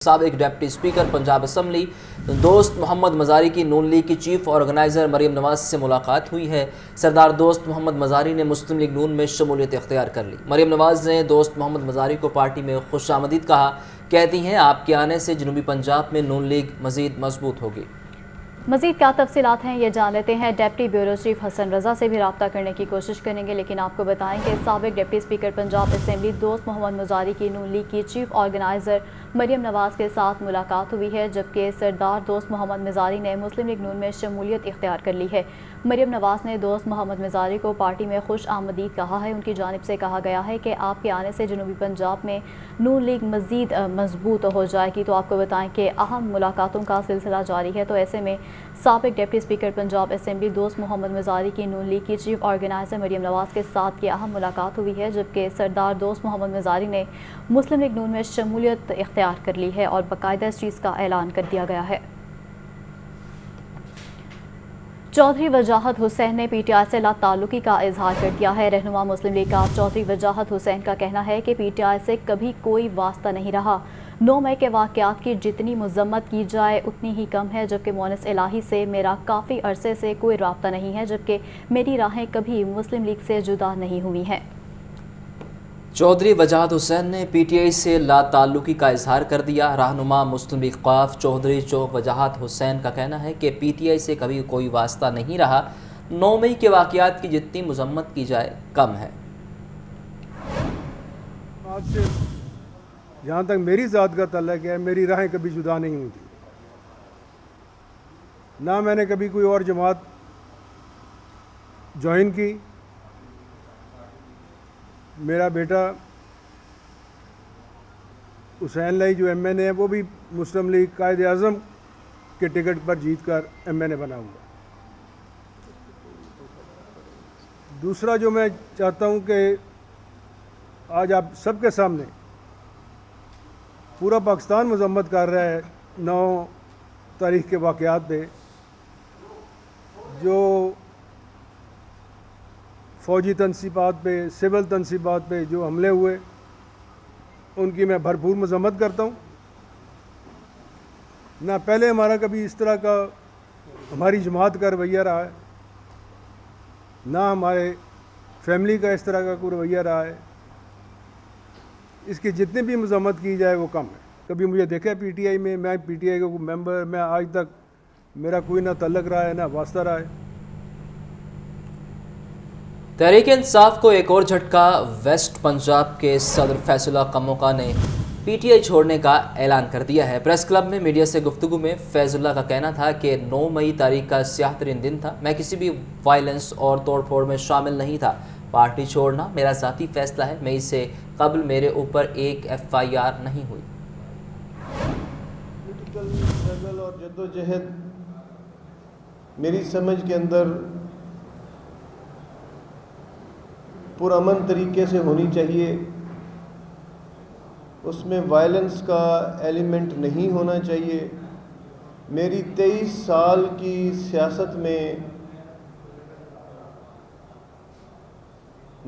साबिक deputy speaker Punjab assembly दोस्त मोहम्मद मज़ारी की नून लीग की चीफ ऑर्गेनाइज़र मरीम नवाज से मुलाकात हुई है। सरदार दोस्त मोहम्मद मज़ारी ने मुस्लिम लीग नून में शमूलियत इख्तियार कर ली। मरीम नवाज ने दोस्त मोहम्मद मज़ारी को पार्टी में खुशामदीद कहा। कहती हैं आपके आने से जनूबी पंजाब में नून लीग मज़ीद मजबूत होगी। मज़ीद क्या तफसीलात हैं ये जान लेते हैं। डिप्टी ब्यूरो चीफ हसन रज़ा से भी रब्ता करने की कोशिश करेंगे, लेकिन आपको बताएं कि साबिक डिप्टी स्पीकर पंजाब असम्बली दोस्त मोहम्मद मज़ारी की नून लीग की चीफ ऑर्गेनाइज़र मरीम नवाज के साथ मुलाकात हुई है, जबकि सरदार दोस्त मोहम्मद मज़ारी ने मुस्लिम लीग नून में शमूलियत इख्तियार कर ली है। मरीम नवाज ने दोस्त मोहम्मद मज़ारी को पार्टी में खुश आमदीद कहा है। उनकी जानिब से कहा गया है कि आपके आने से जनूबी पंजाब में नून लीग मज़ीद मजबूत हो जाएगी। तो आपको बताएं कि अहम मुलाकातों का सिलसिला जारी है। तो ऐसे में साबिक डिप्टी स्पीकर पंजाब असम्बली दोस्त मोहम्मद मज़ारी की नून लीग की चीफ ऑर्गेनाइज़र मरीम नवाज के साथ ये अहम मुलाकात हुई है, जबकि सरदार दोस्त मोहम्मद मज़ारी ने मुस्लिम लीग नून में शमूलियत इख्तियार कर ली है और बाकायदा इस चीज़ का ऐलान कर दिया गया है। चौधरी वजाहत हुसैन ने PTI से लाताल्लुकी का इजहार कर दिया है। रहनुमा मुस्लिम लीग का चौधरी वजाहत हुसैन का कहना है कि PTI से कभी कोई वास्ता नहीं रहा। 9 मई के वाक़यात की जितनी मज़म्मत की जाए उतनी ही कम है, जबकि मोनिस इलाही से मेरा काफ़ी अरसे से कोई राब्ता नहीं है, जबकि मेरी राहें कभी मुस्लिम लीग से जुदा नहीं हुई हैं। चौधरी वजाहत हुसैन ने PTI से लाताल्लुकी का इजहार कर दिया। रहनुमा मुस्लिम लीग क़ाफ चौधरी वजाहत हुसैन का कहना है कि PTI से कभी कोई वास्ता नहीं रहा। 9 मई के वाक़यात की जितनी मज़म्मत की जाए कम है। आज से जहाँ तक मेरी ज़ात का तल्लुक़ है, मेरी राहें कभी जुदा नहीं हुई थी। ना मैंने कभी कोई और जमात ज्वाइन की। मेरा बेटा हुसैन लाई जो MNA है, वो भी मुस्लिम लीग कायद आज़म के टिकट पर जीत कर MNA बना हुआ। दूसरा जो मैं चाहता हूँ कि आज आप सबके सामने पूरा पाकिस्तान मज़म्मत कर रहा है 9 तारीख़ के वाक़यात पे, जो फ़ौजी तनसीबात पे, सिविल तनसीबात पे जो हमले हुए, उनकी मैं भरपूर मज़म्मत करता हूँ। ना पहले हमारा कभी इस तरह का हमारी जमात का रवैया रहा है, ना हमारे फैमिली का इस तरह का कोई रवैया रहा है। इसकी जितनी भी मज़म्मत की जाए वो कम है। कभी मुझे देखा है PTI में, मैं PTI का मेंबर, मैं आज तक मेरा कोई ना तल्लक रहा है ना वास्ता रहा है। तहरीक इंसाफ को एक और झटका। वेस्ट पंजाब के सदर फैसला कमोका ने PTI छोड़ने का ऐलान कर दिया है। प्रेस क्लब में मीडिया से गुफ्तगू में फैजुल्ला का कहना था कि 9 मई तारीख का स्याह-तरीन दिन था। मैं किसी भी वायलेंस और तोड़फोड़ में शामिल नहीं था। पार्टी छोड़ना मेरा ज़ाती फैसला है। मैं इससे कबल मेरे ऊपर एक FIR नहीं हुई। पॉलिटिकल स्ट्रगल और जद्दोजहद मेरी समझ के अंदर पुरअमन तरीके से होनी चाहिए। उसमें वायलेंस का एलिमेंट नहीं होना चाहिए। मेरी 23 साल की सियासत में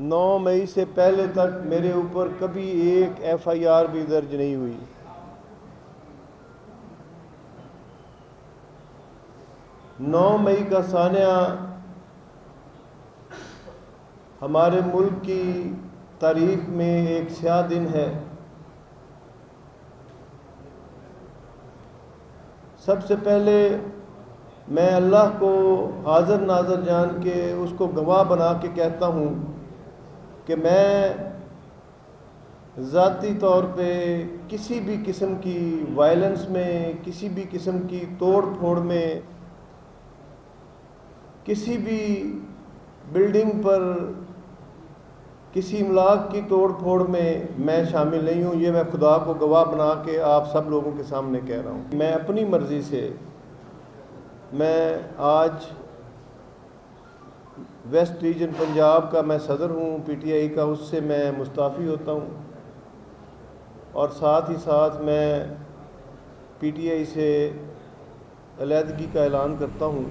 9 मई से पहले तक मेरे ऊपर कभी एक FIR भी दर्ज नहीं हुई। नौ मई का सानिया हमारे मुल्क की तारीख में एक स्याह दिन है। सबसे पहले मैं अल्लाह को हाज़िर नाज़र जान के उसको गवाह बना के कहता हूँ कि मैं ज़ाती तौर पे किसी भी किस्म की वायलेंस में, किसी भी किस्म की तोड़ फोड़ में, किसी भी बिल्डिंग पर किसी इमलाक की तोड़ फोड़ में मैं शामिल नहीं हूँ। ये मैं खुदा को गवाह बना के आप सब लोगों के सामने कह रहा हूँ। मैं अपनी मर्ज़ी से मैं आज वेस्ट रीजन पंजाब का मैं सदर हूँ PTI का, उससे मैं मुस्ताफ़ी होता हूँ और साथ ही साथ मैं PTI से अलहदगी का ऐलान करता हूँ।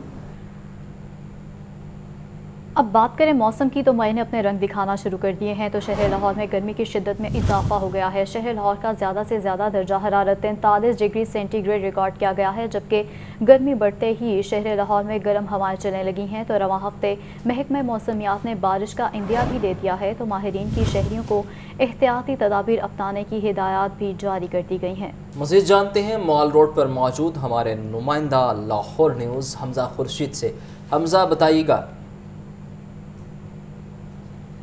अब बात करें मौसम की, तो मई ने अपने रंग दिखाना शुरू कर दिए हैं। तो शहर लाहौर में गर्मी की शिद्दत में इजाफा हो गया है। शहर लाहौर का ज़्यादा से ज़्यादा दर्जा हरारत 43 डिग्री सेंटीग्रेड रिकॉर्ड किया गया है, जबकि गर्मी बढ़ते ही शहर लाहौर में गर्म हवाएं चलने लगी हैं। तो रवां हफ्ते महकमा मौसमियात ने बारिश का इंदिया भी दे दिया है। तो माहिरीन की शहरियों को एहतियाती तदाबीर अपनाने की हिदायत भी जारी कर दी गई हैं। मज़ीद जानते हैं मॉल रोड पर मौजूद हमारे नुमाइंदा लाहौर न्यूज़ हमज़ा खुर्शीद से। हमज़ा, बताइएगा।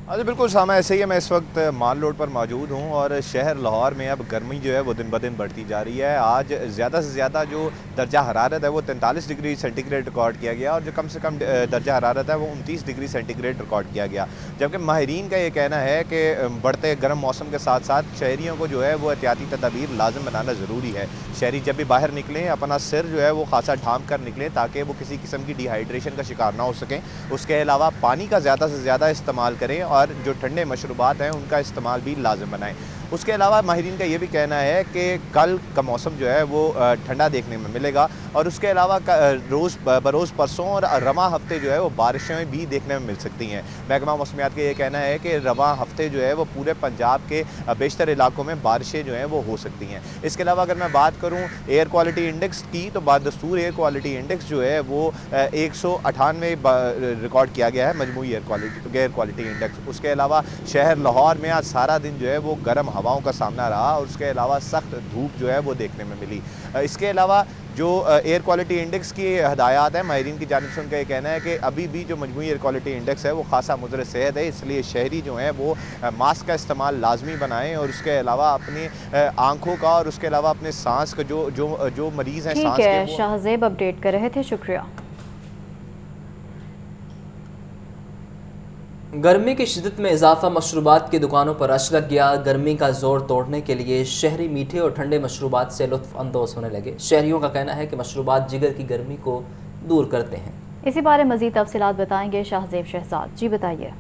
अरे बिल्कुल सामा, ऐसे ही है। मैं इस वक्त माल रोड पर मौजूद हूँ और शहर लाहौर में अब गर्मी जो है वो दिन ब दिन बढ़ती जा रही है। आज ज़्यादा से ज़्यादा जो दर्जा हरारत है वो 43 डिग्री सेंटीग्रेड रिकॉर्ड किया गया और जो कम से कम दर्जा हरारत है वो 29 डिग्री सेंटीग्रेड रिकॉर्ड किया गया। जबकि माहिरीन का ये कहना है कि बढ़ते गर्म मौसम के साथ साथ शहरियों को जो है वो एहतियाती तदाबीर लाजम बनाना ज़रूरी है। शहरी जब भी बाहर निकलें अपना सिर जो है वो खासा ढाँप कर निकलें ताकि वो किसी किस्म की डिहाइड्रेशन का शिकार ना हो सकें। उसके अलावा पानी का ज़्यादा से ज़्यादा इस्तेमाल करें और जो ठंडे मशरूबात हैं उनका इस्तेमाल भी लाजिम बनाएं। उसके अलावा माहिरीन का ये भी कहना है कि कल का मौसम जो है वो ठंडा देखने में मिलेगा और उसके अलावा बरोज़ परसों और रवां हफ्ते जो है वो बारिशें भी देखने में मिल सकती हैं। महकमा मौसमियात का ये कहना है कि रवां हफ्ते जो है वो पूरे पंजाब के बेशतर इलाकों में बारिशें जो हैं वो हो सकती हैं। इसके अलावा अगर मैं बात करूँ एयर क्वालिटी इंडेक्स की, तो बादस्तूर एयर क्वालिटी इंडेक्स जो है वो 198 रिकॉर्ड किया गया है, मजमूई एयर क्वालिटी इंडेक्स। उसके अलावा शहर लाहौर में आज सारा दिन जो है वो गर्म हवाओं का सामना रहा और उसके अलावा सख्त धूप जो है वो देखने में मिली। इसके अलावा जो एयर क्वालिटी इंडेक्स की हदायत है माहिरीन की जानिब से, उनका ये कहना है कि अभी भी जो मजमूई एयर क्वालिटी इंडेक्स है वो खासा मुज़र सेहत है, इसलिए शहरी जो हैं वो मास्क का इस्तेमाल लाजमी बनाएं और उसके अलावा अपनी आँखों का और उसके अलावा अपने सांस का जो मरीज़ हैं सांस के, शाहजेब अपडेट कर रहे थे, शुक्रिया। गर्मी की शिद्दत में इजाफा, मशरूबात की दुकानों पर रश लग गया। गर्मी का जोर तोड़ने के लिए शहरी मीठे और ठंडे मशरूबात से लुत्फ अंदोज़ होने लगे। शहरियों का कहना है कि मशरूबात जिगर की गर्मी को दूर करते हैं। इसी बारे मज़ीद तफसीलात बताएंगे शाहजेब शहजाद। जी बताइए।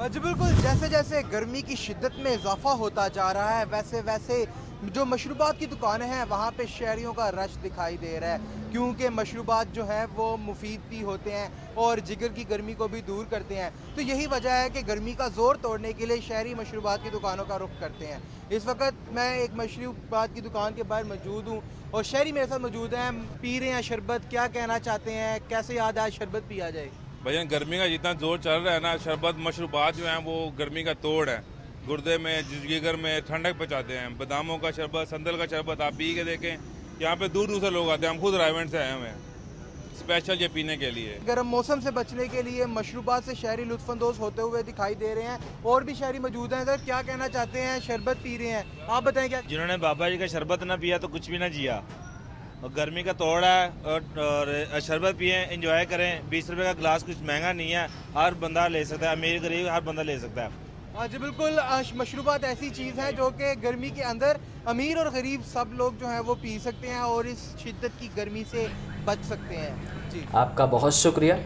जी बिल्कुल, जैसे जैसे गर्मी की शिद्दत में इजाफा होता जा रहा है वैसे वैसे जो मशरूबात की दुकानें हैं वहाँ पे शहरियों का रश दिखाई दे रहा है, क्योंकि मशरूबात जो है वो मुफीद भी होते हैं और जिगर की गर्मी को भी दूर करते हैं। तो यही वजह है कि गर्मी का जोर तोड़ने के लिए शहरी मशरूबात की दुकानों का रुख करते हैं। इस वक्त मैं एक मशरूबात की दुकान के बाहर मौजूद हूँ और शहरी मेरे साथ मौजूद हैं। पी रहे हैं शरबत, क्या कहना चाहते हैं, कैसे याद आए शरबत पिया जाए? भैया गर्मी का जितना जोर चल रहा है ना, शरबत मशरूबात जो हैं वो गर्मी का तोड़ है। गुर्दे में, जिगर में ठंडक पहुँचाते हैं। बादामों का शरबत, संदल का शरबत आप पी के देखें, यहाँ पे दूर दूर से लोग आते हैं। हम खुद रायवंड से आए हुए हैं स्पेशल ये पीने के लिए। गर्म मौसम से बचने के लिए मशरूबात से शहरी लुत्फानंदोज होते हुए दिखाई दे रहे हैं। और भी शहरी मौजूद हैं। सर क्या कहना चाहते हैं, शरबत पी रहे हैं, आप बताएं क्या? जिन्होंने बाबा जी का शरबत ना पिया तो कुछ भी ना जिया। और गर्मी का तोड़ है और शरबत पिए, इंजॉय करें। 20 रुपये का गिलास कुछ महंगा नहीं है, हर बंदा ले सकता है, अमीर गरीब हर बंदा ले सकता है। हाँ जी बिल्कुल, मशरूबात ऐसी चीज़ है जो कि गर्मी के अंदर अमीर और गरीब सब लोग जो हैं वो पी सकते हैं और इस शिद्दत की गर्मी से बच सकते हैं। जी आपका बहुत शुक्रिया।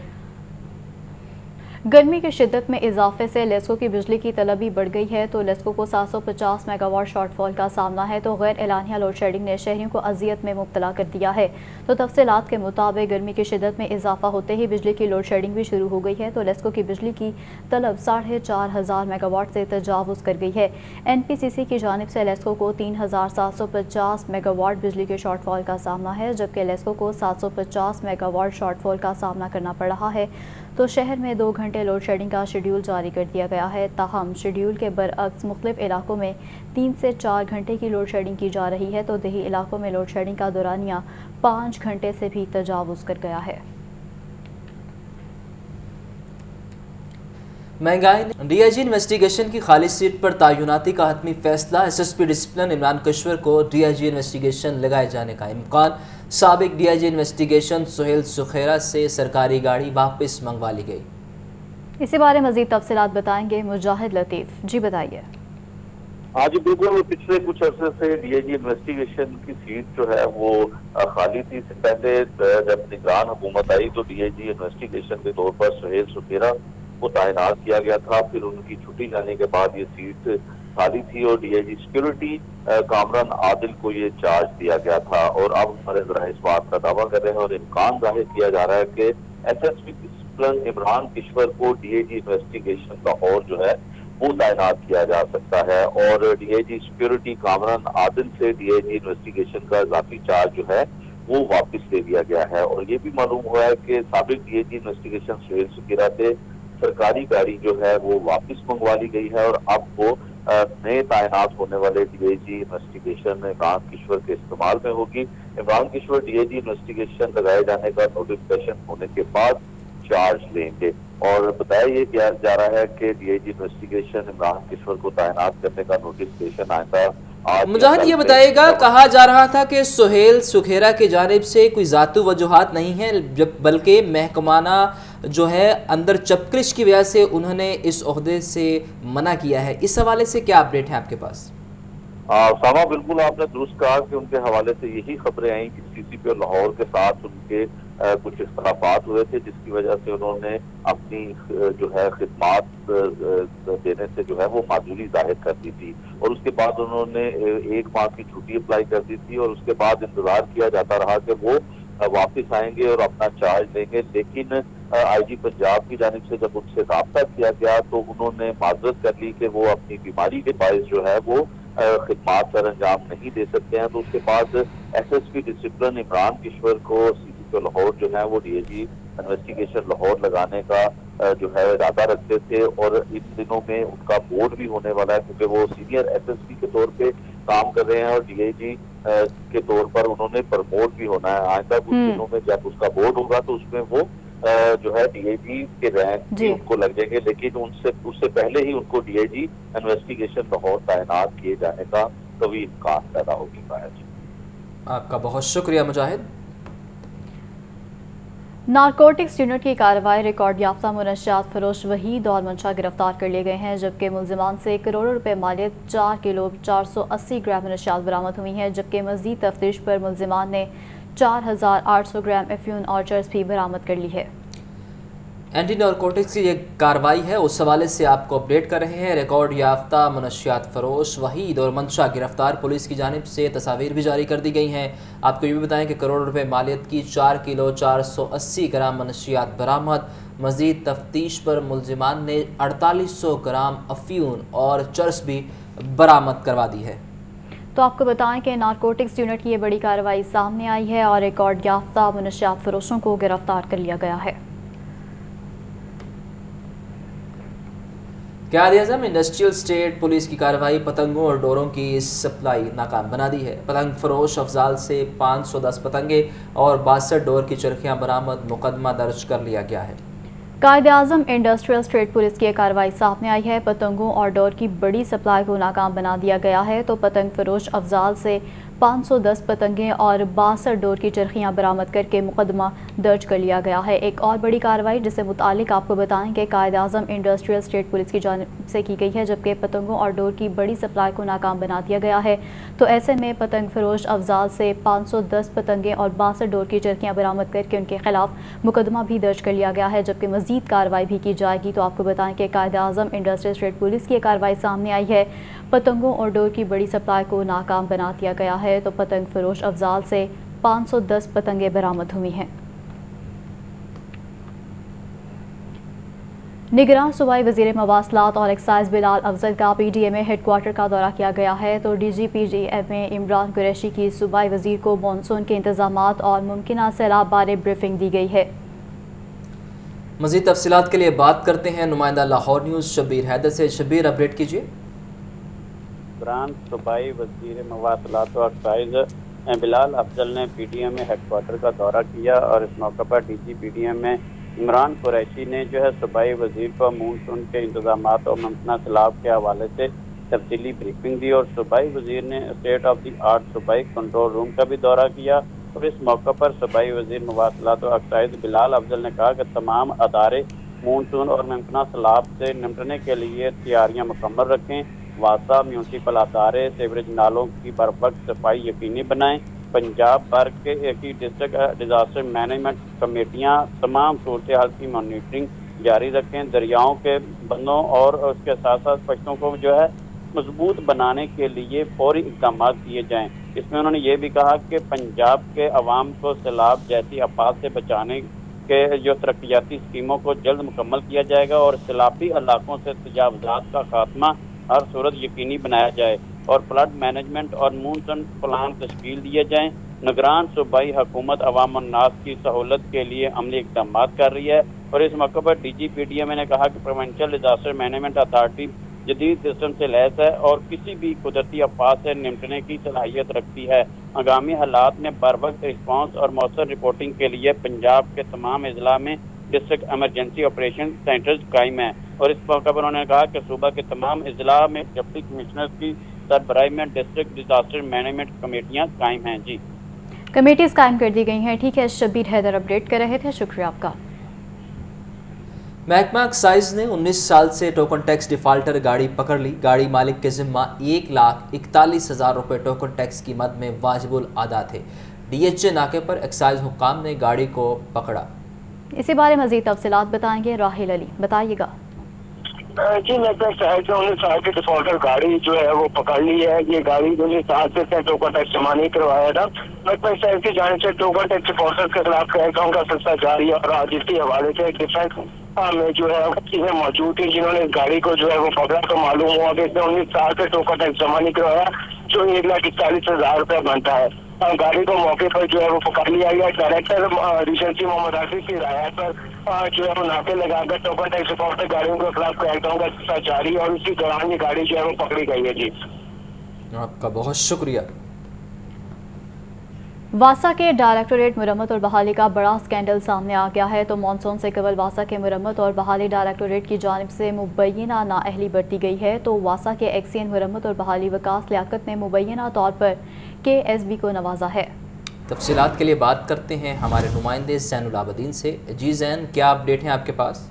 गर्मी की शिद्दत में इजाफे से लेस्को की बिजली की तलब भी बढ़ गई है। तो लेस्को को 750 मेगावाट शॉर्टफॉल का सामना है। तो गैर एलानिया लोड शेडिंग ने शहरियों को अजियत में मुब्तला कर दिया है। तो तफसीलात के मुताबिक गर्मी की शिद्दत में इजाफा होते ही बिजली की लोड शेडिंग भी शुरू हो गई है। तो लेस्को की बिजली की तलब 4500 मेगावाट से तजावुज़ कर गई है। NPCC की जानिब से लेस्को को 3750 मेगावाट बिजली के शॉर्टफॉल का सामना है, जबकि लेस्को को 750 मेगावाट शॉर्टफॉल का सामना करना पड़ रहा है। तो शहर में 2 घंटे लोड शेडिंग का शेड्यूल जारी कर दिया गया है। ताहम शेड्यूल के बरअक्स मुख्तलिफ इलाकों में 3 से 4 घंटे की लोड शेडिंग की जा रही है। तो देही इलाकों में लोड शेडिंग का दौरानिया 5 घंटे से भी तजावुज़ कर गया है। महंगाई ने DIG इन्वेस्टिगेशन की खाली सीट पर तैनाती का हतमी फैसला। SSP डिसिप्लिन इमरान कश्वर को DIG इन्वेस्टिगेशन लगाए जाने का इम्कान। साबिक DIG इन्वेस्टिगेशन सुहेल सुखेरा से सरकारी गाड़ी वापस मंगवा ली गई। इसी बारे मज़ीद तफसीलात बताएंगे मुजाहिद लतीफ़। जी बताइए। हाँ जी बिल्कुल, पिछले कुछ अरसे से DIG इन्वेस्टिगेशन की सीट जो है वो खाली थी। इससे पहले जब निगरान हुकूमत आई तो DIG इन्वेस्टिगेशन के तौर पर सुहेल सुखेरा को तैनात किया गया था। फिर उनकी छुट्टी जाने के बाद ये सीट खाली थी और DIG सिक्योरिटी कामरान आदिल को ये चार्ज दिया गया था। और अब हमारे जरा इस बात का दावा कर रहे हैं और इम्कान जाहिर किया जा रहा है कि SSP डिसिप्लिन इमरान किश्वर को डीआईजी इन्वेस्टिगेशन लाहौर जो है वो तैनात किया जा सकता है और डीआईजी सिक्योरिटी कामरान आदिल से डीआईजी इन्वेस्टिगेशन का इजाफी चार्ज जो है वो वापस ले लिया गया है। और ये भी मालूम हुआ है कि साबिक डीआईजी इन्वेस्टिगेशन सुहेल सुकीरा से सरकारी गाड़ी जो है वो वापस मंगवा ली गई है और अब वो नए तैनात होने वाले डीआईजी इन्वेस्टिगेशन इमरान किश्वर के इस्तेमाल में होगी। इमरान किश्वर डीआईजी इन्वेस्टिगेशन लगाए जाने का नोटिफिकेशन होने के बाद चार्ज लेंगे और बताया ये किया जा रहा है कि डीआईजी इन्वेस्टिगेशन इमरान किश्वर को तैनात करने का नोटिफिकेशन आएगा। मुजाहिद ये बताइएगा, कहा जा रहा था कि सुहेल सुखेरा की जानिब से कोई ज़ातु वजूहात नहीं है बल्कि महकमाना जो है अंदर चपकलिश की वजह से उन्होंने इस ओहदे से मना किया है। इस हवाले से क्या अपडेट है आपके पास? सामा बिल्कुल आपने दुरुस्त कहा कि उनके हवाले से यही खबरें आई कि सीसीपी और लाहौर के साथ उनके कुछ इख्तलाफात हुए थे जिसकी वजह से उन्होंने अपनी जो है खिदमात देने से जो है वो माजूरी जाहिर कर दी थी और उसके बाद उन्होंने 1 माह की छुट्टी अप्लाई कर दी थी और उसके बाद इंतजार किया जाता रहा कि वो वापस आएंगे और अपना चार्ज लेंगे। लेकिन आईजी पंजाब की जानिब से जब उनसे रब्ता किया गया तो उन्होंने माजरत कर ली कि वो अपनी बीमारी के बायस जो है वो खिदमात सर अंजाम नहीं दे सकते हैं। तो उसके बाद एसएसपी डिसिप्लिन इमरान किश्वर को सीसीपी लाहौर जो है वो डीआईजी इन्वेस्टिगेशन लाहौर लगाने का जो है इरादा रखते थे और इन दिनों में उनका बोर्ड भी होने वाला है क्योंकि वो सीनियर एसएसपी के तौर पे काम कर रहे हैं और डीआईजी के तौर पर उन्होंने प्रमोट भी होना है। आइंदा कुछ दिनों में जब उसका बोर्ड होगा तो उसमें वो जो है डीआईजी के रैंक भी उनको लग जाएंगे, लेकिन उससे पहले ही उनको डीआईजी इन्वेस्टिगेशन लाहौर तैनात किए जाने का कभी इम्कान पैदा होगी। आपका बहुत शुक्रिया मुजाहिद। नारकोटिक्स यूनिट की कार्रवाई रिकॉर्ड याफ्ता मुनशियात फरोश वहीद और मंशा गिरफ्तार कर लिए गए हैं जबकि मुलजिमान से करोड़ों रुपए मालियत 4 किलो 480 ग्राम मुनशियात बरामद हुई हैं जबकि मजीद तफ्तीश पर मुलजिमान ने 4800 ग्राम एफ्यून और चर्स भी बरामद कर ली है। एंटी नारकोटिक्स की ये कार्रवाई है उस हवाले से आपको अपडेट कर रहे हैं। रिकॉर्ड याफ्ता मुनशियात फरोश वहीद और मंशा गिरफ्तार, पुलिस की जानिब से तस्वीर भी जारी कर दी गई हैं। आपको ये भी बताएं कि करोड़ रुपए मालियत की 4 किलो 480 ग्राम मनशियात बरामद। मज़ीद तफ्तीश पर मुलजिमान ने 4800 ग्राम अफ्यून और चर्स भी बरामद करवा दी है। तो आपको बताएं कि नारकोटिक्स यूनिट की ये बड़ी कार्रवाई सामने आई है और रिकॉर्ड याफ्ता मुनशियात फरोशों को गिरफ्तार कर लिया गया है। क़ायद-ए-आज़म इंडस्ट्रियल स्टेट पुलिस की कार्रवाई पतंगों और डोरों की सप्लाई नाकाम बना दी है। पतंग फरोश अफजाल से 510 पतंगे और 62 डोर की चरखियाँ बरामद, मुकदमा दर्ज कर लिया गया है। क़ायद-ए-आज़म इंडस्ट्रियल स्टेट पुलिस की कार्रवाई सामने आई है। पतंगों और डोर की बड़ी सप्लाई को नाकाम बना दिया गया है तो पतंग फरोश अफजाल से 510 पतंगें और 62 डोर की चरखियाँ बरामद करके मुकदमा दर्ज कर लिया गया है। एक और बड़ी कार्रवाई जिससे मुतालिक आपको बताएं कि क़ायद-ए-आज़म इंडस्ट्रियल स्टेट पुलिस की जानिब से की गई है जबकि पतंगों और डोर की बड़ी सप्लाई को नाकाम बना दिया गया है। तो ऐसे में पतंग फरोश अफजाल से 510 पतंगें और 62 डोर की चरखियाँ बरामद करके उनके खिलाफ मुकदमा भी दर्ज कर लिया गया है जबकि मज़ीद कार्रवाई भी की जाएगी। तो आपको बताएं कि क़ायद-ए-आज़म इंडस्ट्रियल स्टेट पुलिस की कार्रवाई सामने आई है। पतंगों और डोर की बड़ी सप्लाई को नाकाम बना दिया गया है तो पतंग फरोश अफजाल से 510 पतंगें बरामद हुई हैं। निगरान सूबाई वज़ीर मवासलात और एक्साइज बिलाल अफजल का PDMA हेडक्वार्टर का दौरा किया गया है तो DG PDMA इमरान कुरैशी की सूबाई वज़ीर को मानसून के इंतजामात और मुमकिन सैलाब बारे ब्रीफिंग दी गई है। मज़ीद तफसीलात के लिए बात करते हैं नुमाइंदा लाहौर न्यूज़ शब्बीर हैदर से। शब्बीर, अपडेट कीजिए। सूबाई वज़ीर मवासलात और एक्साइज बिलाल अफजल ने PDMA हेडक्वार्टर का दौरा किया और इस मौके पर DG PDMA इमरान कुरैशी ने जो है सूबाई वज़ीर को मानसून के इंतजामात और मुमकिन सैलाब के हवाले से तफसीली ब्रीफिंग दी और सूबाई वज़ीर ने स्टेट ऑफ द आर्ट सूबाई कंट्रोल रूम का भी दौरा किया और इस मौके पर सूबाई वज़ीर मवासलात और एक्साइज बिलाल अफजल ने कहा कि तमाम अदारे मानसून और मुमकिन सैलाब से निपटने के लिए तैयारियाँ मुकम्मल रखें। वासा म्यूनसिपल अदारे सीवरेज नालों की बरवक्त सफाई यकीनी बनाएं। पंजाब भर के एक ही डिस्ट्रिक्ट डिजास्टर मैनेजमेंट कमेटियां तमाम सूरत हाल की मॉनिटरिंग जारी रखें। दरियाओं के बंदों और उसके साथ साथ पश्तों को जो है मजबूत बनाने के लिए फौरी इक़दाम किए जाएं। इसमें उन्होंने ये भी कहा कि पंजाब के अवाम को सैलाब जैसी आफत से बचाने के जो तरक्याती स्कीमों को जल्द मुकम्मल किया जाएगा और सैलाबी इलाकों से तजावुज़ात का खात्मा हर सूरत यकीनी बनाया जाए और फ्लड मैनेजमेंट और मूनसून प्लान तश्कील दिए जाएँ। निगरान सूबाई हुकूमत अवाम अन्नास की सहूलत के लिए अमली इक़दाम कर रही है और इस मौके पर DG-PDM ने कहा कि प्रोविंशियल डिजास्टर मैनेजमेंट अथॉरिटी जदीद सिस्टम से लैस है और किसी भी कुदरती आफात से निपटने की सलाहियत रखती है। आगामी हालात में बर वक्त रिस्पॉन्स और मौसर रिपोर्टिंग के लिए पंजाब के तमाम अजला में डिस्ट्रिक्ट एमरजेंसी ऑपरेशन सेंटर्स कायम हैं और इस मौके पर उन्होंने कहा कि सूबा के तमाम अजला में डिप्टी कमिश्नर की सरबराही में डिस्ट्रिक्ट डिजास्टर मैनेजमेंट कमेटियाँ कायम हैं। जी, कमेटीज कायम कर दी गई हैं। ठीक है, शब्बीर हैदर अपडेट कर रहे थे, शुक्रिया आपका। महकमा एक्साइज ने 19 साल से टोकन टैक्स डिफाल्टर गाड़ी पकड़ ली। गाड़ी मालिक के जिम्मा 1,41,000 रुपये टोकन टैक्स की मद में वाजिबुल अदा थे। DHA नाके पर एक्साइज हुक्काम ने गाड़ी को पकड़ा। इसी बारे में मज़ीद तफसीलात बताएंगे राहिल अली, बताइएगा। जी, महकमा एक्साइज ने 19 साल की डिफॉल्टर गाड़ी जो है वो पकड़ ली है। ये गाड़ी 19 साल से टोकन टैक्स जमा नहीं करवाया था। महकमा एक्साइज की जानिब से टोकन टैक्स डिफॉल्टर के खिलाफ क्रैकडाउन का सिलसिला जारी है और आज इसी हवाले से डिफेंस में जो है चीजें मौजूद थी जिन्होंने इस गाड़ी को जो है वो पकड़ा तो मालूम हुआ कि इसने 19 साल से टोकन टैक्स जमा नहीं करवाया जो 1,41,000 रुपये बनता है। गाड़ी को मौके पर जो है वो पकड़ लिया गया। डायरेक्टर रिसेंसी मोहम्मद आसिफ की रियायत पर जो है वो नाके लगाकर टोकन टैक्स डिफॉल्टर गाड़ियों के खिलाफ क्रैकडाउन का सिलसिला जारी है और उसी दौरान ये गाड़ी जो है वो पकड़ी गई है। जी, आपका बहुत शुक्रिया। वासा के डायरेक्टोरेट मुरम्मत और बहाली का बड़ा स्कैंडल सामने आ गया है। तो मानसून से कबल वासा के मुरम्मत और बहाली डायरेक्टोरेट की जानिब से मुबैना नाअहली बरती गई है। तो वासा के एक्सीएन मुरम्मत और बहाली वकास लियाकत ने मुबैना तौर पर KSB को नवाजा है। तफसीलात के लिए बात करते हैं हमारे नुमाइंदे ज़ैनुल आबदीन से। जी ज़ैन, क्या अपडेट हैं आपके पास?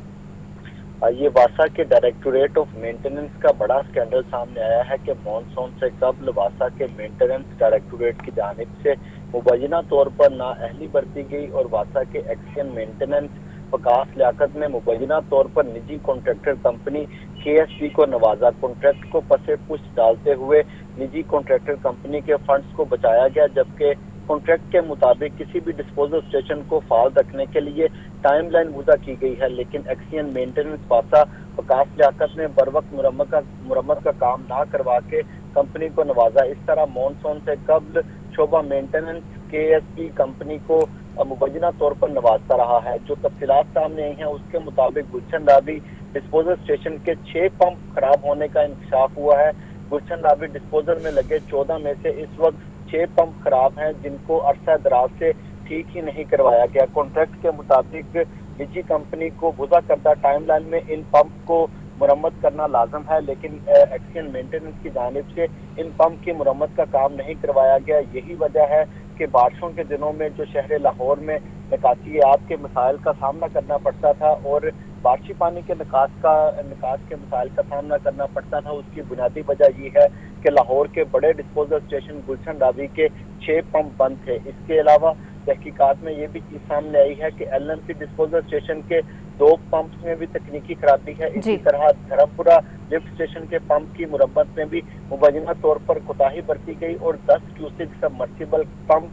ये वासा के डायरेक्टोरेट ऑफ मेंटेनेंस का बड़ा स्कैंडल सामने आया है कि मानसून से कबल वासा के मेंटेनेंस डायरेक्टोरेट की जानिब से मुबैना तौर पर नाअहली बरती गई और वासा के एक्सीएन मेंटेनेंस वकास लियाकत में मुबैना तौर पर निजी कॉन्ट्रैक्टर कंपनी KSB को नवाजा। कॉन्ट्रैक्ट को पसे पुश डालते हुए निजी कॉन्ट्रैक्टर कंपनी के फंड्स को बचाया गया, जबकि कॉन्ट्रैक्ट के मुताबिक किसी भी डिस्पोजल स्टेशन को फाल रखने के लिए टाइमलाइन वज़ा की गई है, लेकिन एक्सीएन मेंटेनेंस वासा वकास लियाकत ने बर वक्त मुरम्मत का काम ना करवा के कंपनी को नवाजा। इस तरह मानसून से कबल शोबा मेंटेनेंस KSB कंपनी को मुबैना तौर पर नवाजता रहा है। जो तफसीलात सामने आई हैं उसके मुताबिक गुलशन रावी डिस्पोजल स्टेशन के 6 पंप खराब होने का इंकशाफ हुआ है। गुलशन रावी डिस्पोजल में लगे 14 में से इस वक्त 6 पंप खराब हैं जिनको अरसा दराज से ठीक ही नहीं करवाया गया। कॉन्ट्रैक्ट के मुताबिक निजी कंपनी को वज़ा करदा टाइमलाइन में इन पंप को मुरम्मत करना लाजम है, लेकिन एक्सीएन मेंटेनेंस की जानिब से इन पंप की मुरम्मत का काम नहीं करवाया गया। यही वजह है कि बारिशों के दिनों में जो शहर लाहौर में निकासियात के मसाइल का सामना करना पड़ता था और बारिशी पानी के निकास के मसाइल का सामना करना पड़ता था, उसकी बुनियादी वजह ये है कि लाहौर के बड़े डिस्पोजल स्टेशन गुलशन रावी के 6 पंप बंद थे। इसके अलावा तहकीकात में ये भी चीज सामने आई है कि LNC डिस्पोजल स्टेशन के 2 पंप्स में भी तकनीकी खराबी है। इसी तरह धर्मपुरा लिफ्ट स्टेशन के पंप की मुरम्मत में भी मुबैना तौर पर कोताही बरती गई और 10 क्यूसेक सबमर्सिबल पंप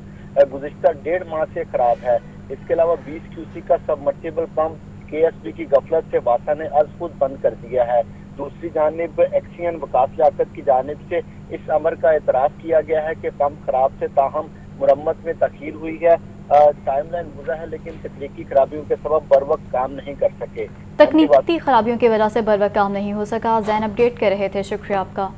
गुज़िश्ता 1.5 माह से खराब है। इसके अलावा 20 क्यूसेक का सबमर्सिबल पंप KSB की गफलत से वासा ने अज खुद बंद कर दिया है। दूसरी जानिब एक्सीएन वकास लियाकत की जानिब से इस अमर का एतराफ़ किया गया है कि पंप खराब से ताहम मुरम्मत में तखीर हुई है। टाइमलाइन गुज़ा है लेकिन तकनीकी खराबियों के सबब बर वक्त काम नहीं कर सके। तकनीकी खराबियों की वजह से बर वक्त काम नहीं हो सका। ज़ैन अपडेट कर रहे थे, शुक्रिया आपका।